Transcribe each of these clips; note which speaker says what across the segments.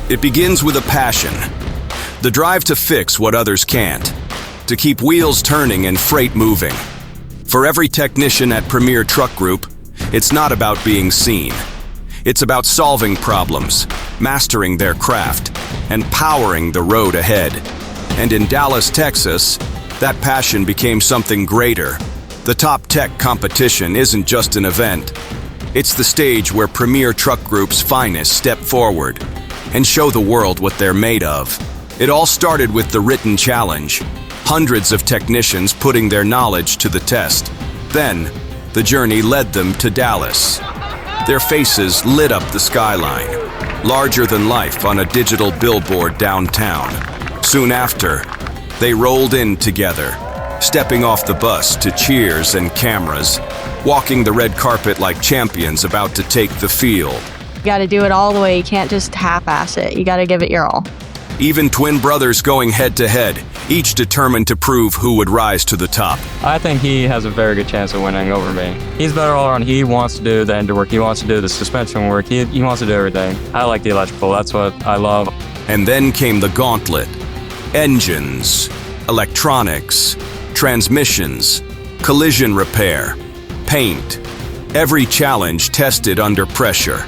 Speaker 1: It begins with a passion, the drive to fix what others can't, to keep wheels turning and freight moving. For every technician at Premier Truck Group, it's not about being seen. It's about solving problems, mastering their craft, and powering the road ahead. And in Dallas, Texas, that passion became something greater. The Top Tech competition isn't just an event. It's the stage where Premier Truck Group's finest step forward and show the world what they're made of. It all started with the written challenge, hundreds of technicians putting their knowledge to the test. Then, the journey led them to Dallas. Their faces lit up the skyline, larger than life on a digital billboard downtown. Soon after, they rolled in together, stepping off the bus to cheers and cameras, walking the red carpet like champions about to take the field.
Speaker 2: You gotta do it all the way. You can't just half-ass it. You gotta give it your all.
Speaker 1: Even twin brothers going head-to-head, each determined to prove who would rise to the top.
Speaker 3: I think he has a very good chance of winning over me. He's better all around. He wants to do the engine work. He wants to do the suspension work. He wants to do everything. I like the electrical. That's what I love.
Speaker 1: And then came the gauntlet. Engines, electronics, transmissions, collision repair, paint. Every challenge tested under pressure.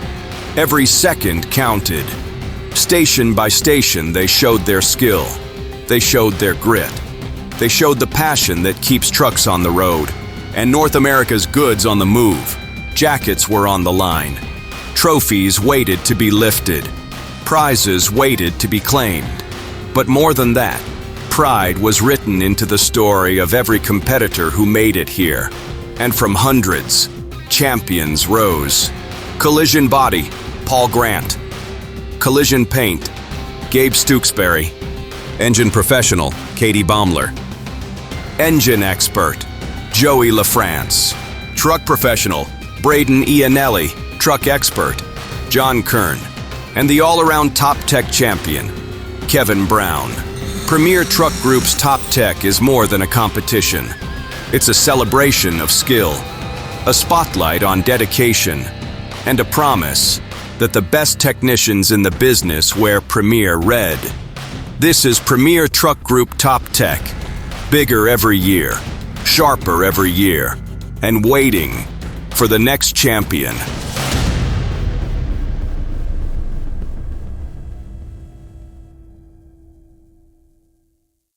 Speaker 1: Every second counted. Station by station, they showed their skill. They showed their grit. They showed the passion that keeps trucks on the road and North America's goods on the move. Jackets were on the line. Trophies waited to be lifted. Prizes waited to be claimed. But more than that, pride was written into the story of every competitor who made it here. And from hundreds, champions rose. Collision body, Paul Grant. Collision paint, Gabe Stooksbury. Engine professional, Katie Baumler. Engine expert, Joey LaFrance. Truck professional, Braden Iannelli. Truck expert, John Kern. And the all-around top tech champion, Kevin Brown. Premier Truck Group's Top Tech is more than a competition. It's a celebration of skill, a spotlight on dedication, and a promise that the best technicians in the business wear Premier red. This is Premier Truck Group Top Tech. Bigger every year, sharper every year, and waiting for the next champion.